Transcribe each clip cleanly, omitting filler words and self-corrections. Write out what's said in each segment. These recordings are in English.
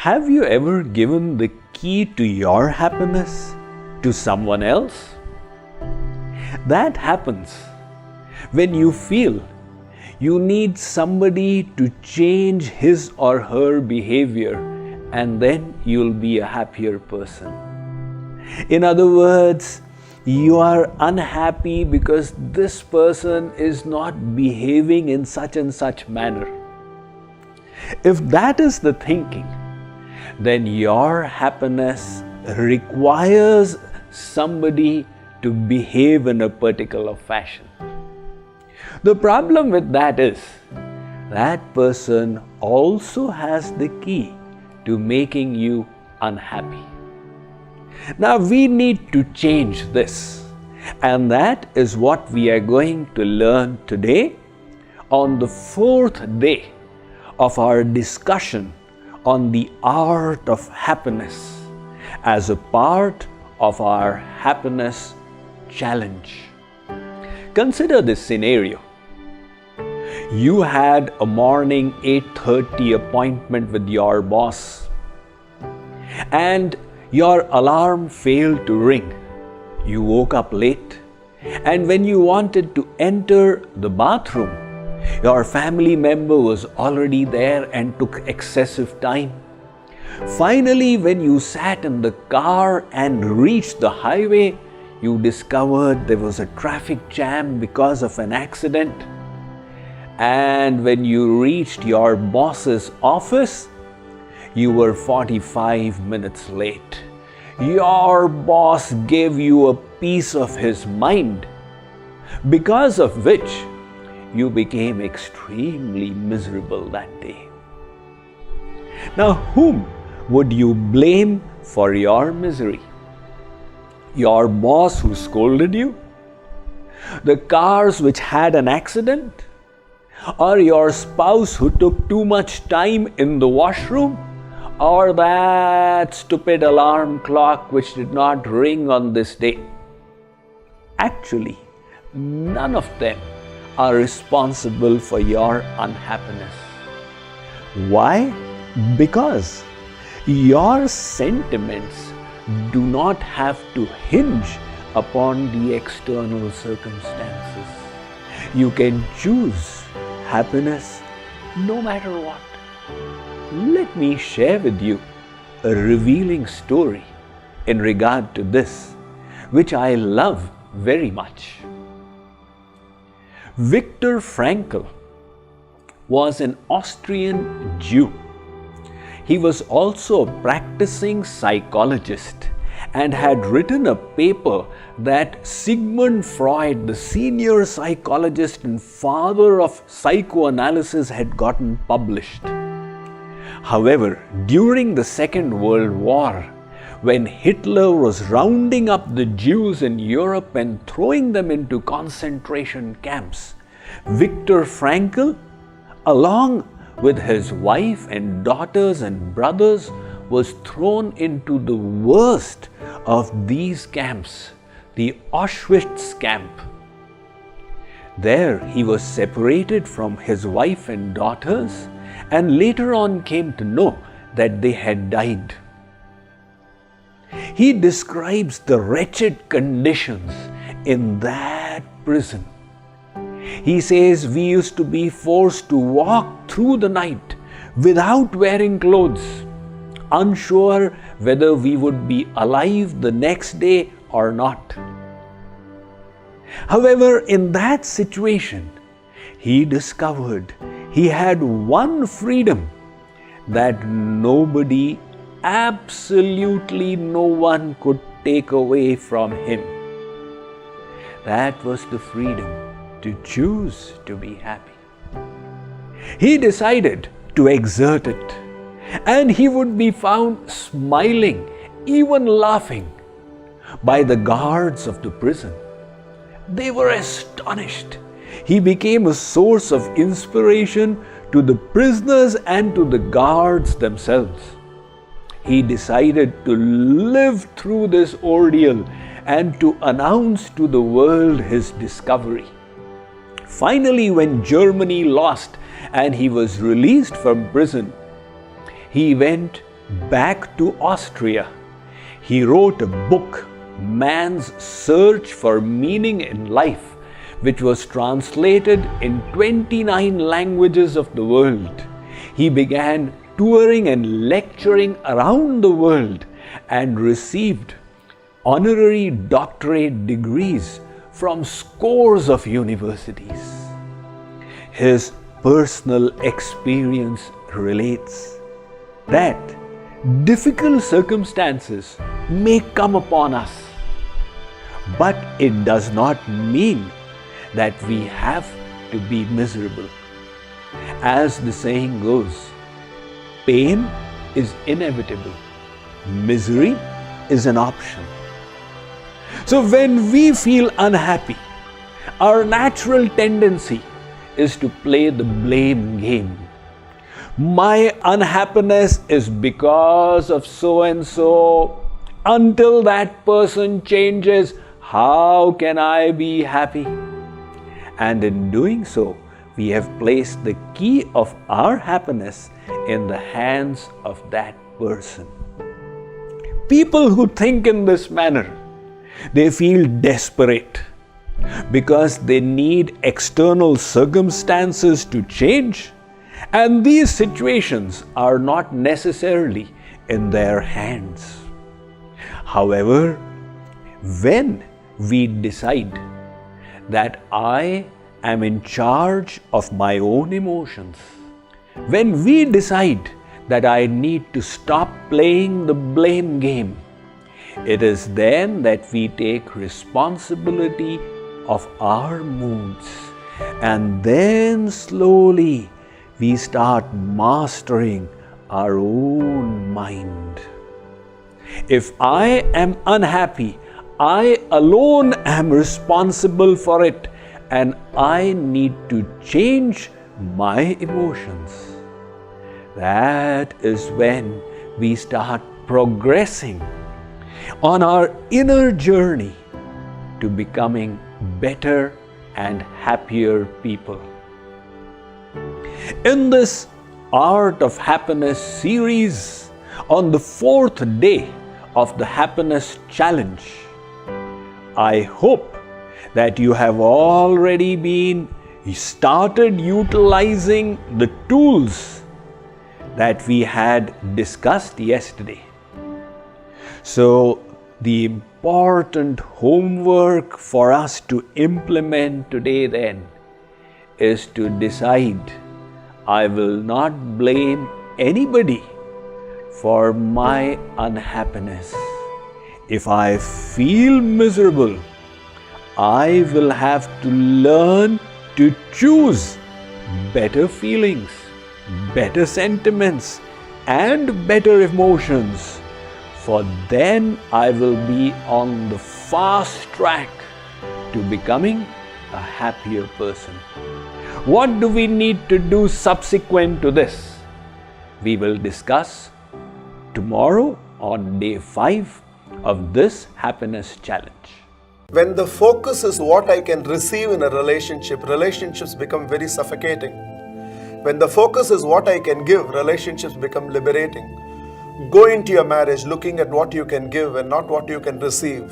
Have you ever given the key to your happiness to someone else? That happens when you feel you need somebody to change his or her behavior, and then you'll be a happier person. In other words, you are unhappy because this person is not behaving in such and such manner. If that is the thinking, then your happiness requires somebody to behave in a particular fashion. The problem with that is that person also has the key to making you unhappy. Now we need to change this, and that is what we are going to learn today on the fourth day of our discussion on the art of happiness as a part of our happiness challenge. Consider this scenario. You had a morning 8:30 appointment with your boss, and your alarm failed to ring. You woke up late, and when you wanted to enter the bathroom, your family member was already there and took excessive time. Finally, when you sat in the car and reached the highway, you discovered there was a traffic jam because of an accident. And when you reached your boss's office, you were 45 minutes late. Your boss gave you a piece of his mind, because of which you became extremely miserable that day. Now, whom would you blame for your misery? Your boss who scolded you? The cars which had an accident? Or your spouse who took too much time in the washroom? Or that stupid alarm clock which did not ring on this day? Actually, none of them are responsible for your unhappiness. Why? Because your sentiments do not have to hinge upon the external circumstances. You can choose happiness no matter what. Let me share with you a revealing story in regard to this, which I love very much. Viktor Frankl was an Austrian Jew. He was also a practicing psychologist and had written a paper that Sigmund Freud, the senior psychologist and father of psychoanalysis, had gotten published. However, during the Second World War, when Hitler was rounding up the Jews in Europe and throwing them into concentration camps, Viktor Frankl, along with his wife and daughters and brothers, was thrown into the worst of these camps, the Auschwitz camp. There he was separated from his wife and daughters, and later on came to know that they had died. He describes the wretched conditions in that prison. He says, we used to be forced to walk through the night without wearing clothes, unsure whether we would be alive the next day or not. However, in that situation, he discovered he had one freedom that nobody, absolutely no one, could take away from him. That was the freedom to choose to be happy. He decided to exert it, and he would be found smiling, even laughing, by the guards of the prison. They were astonished. He became a source of inspiration to the prisoners and to the guards themselves. He decided to live through this ordeal and to announce to the world his discovery. Finally, when Germany lost and he was released from prison, he went back to Austria. He wrote a book, Man's Search for Meaning in Life, which was translated in 29 languages of the world. He began touring and lecturing around the world and received honorary doctorate degrees from scores of universities. His personal experience relates that difficult circumstances may come upon us, but it does not mean that we have to be miserable. As the saying goes, pain is inevitable, misery is an option. So when we feel unhappy, our natural tendency is to play the blame game. My unhappiness is because of so and so. Until that person changes, how can I be happy? And in doing so, we have placed the key of our happiness in the hands of that person. People who think in this manner, they feel desperate because they need external circumstances to change, and these situations are not necessarily in their hands. However, when we decide that I am in charge of my own emotions, when we decide that I need to stop playing the blame game, it is then that we take responsibility of our moods, and then slowly we start mastering our own mind. If I am unhappy, I alone am responsible for it, and I need to change my emotions. That is when we start progressing on our inner journey to becoming better and happier people. In this Art of Happiness series, on the 4th day of the Happiness Challenge, I hope that you have already started utilizing the tools that we had discussed yesterday. So, the important homework for us to implement today then is to decide, I will not blame anybody for my unhappiness. If I feel miserable, I will have to learn to choose better feelings, better sentiments, and better emotions, for then I will be on the fast track to becoming a happier person. What do we need to do subsequent to this? We will discuss tomorrow on day 5 of this Happiness Challenge. When the focus is what I can receive in a relationship, relationships become very suffocating. When the focus is what I can give, relationships become liberating. Go into your marriage looking at what you can give and not what you can receive,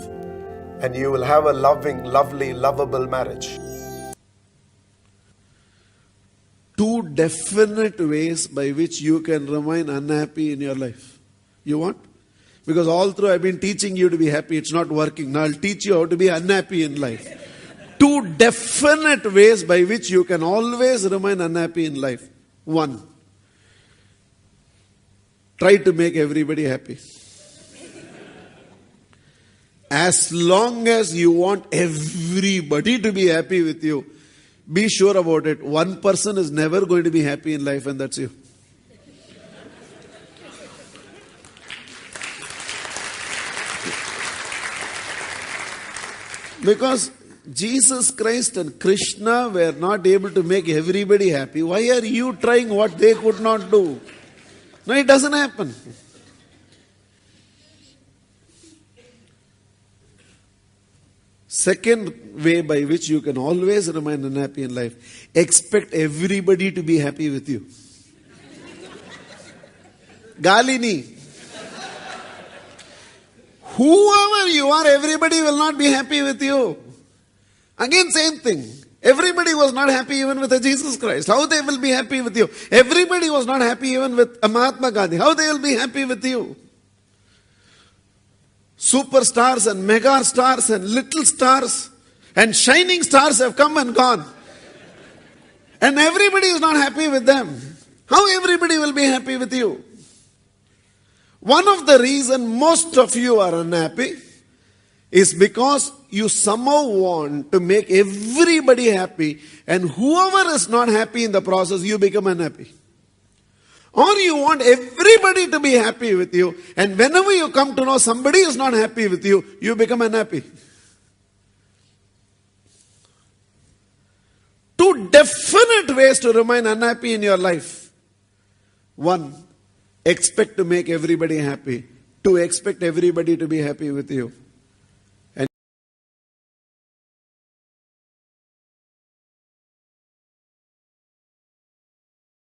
and you will have a loving, lovely, lovable marriage. 2 definite ways by which you can remain unhappy in your life. You want? Because all through I've been teaching you to be happy, it's not working. Now I'll teach you how to be unhappy in life. 2 definite ways by which you can always remain unhappy in life. 1, try to make everybody happy. As long as you want everybody to be happy with you, be sure about it. One person is never going to be happy in life, and that's you. Because Jesus Christ and Krishna were not able to make everybody happy. Why are you trying what they could not do? No, it doesn't happen. Second way by which you can always remain unhappy in life, expect everybody to be happy with you. Galini. Whoever you are, everybody will not be happy with you. Again, same thing. Everybody was not happy even with a Jesus Christ. How they will be happy with you? Everybody was not happy even with a Mahatma Gandhi. How they will be happy with you? Superstars and mega stars and little stars and shining stars have come and gone. And everybody is not happy with them. How everybody will be happy with you? One of the reasons most of you are unhappy is because you somehow want to make everybody happy, and whoever is not happy in the process, you become unhappy. Or you want everybody to be happy with you, and whenever you come to know somebody is not happy with you, you become unhappy. Two definite ways to remain unhappy in your life. One, expect to make everybody happy. Two, expect everybody to be happy with you.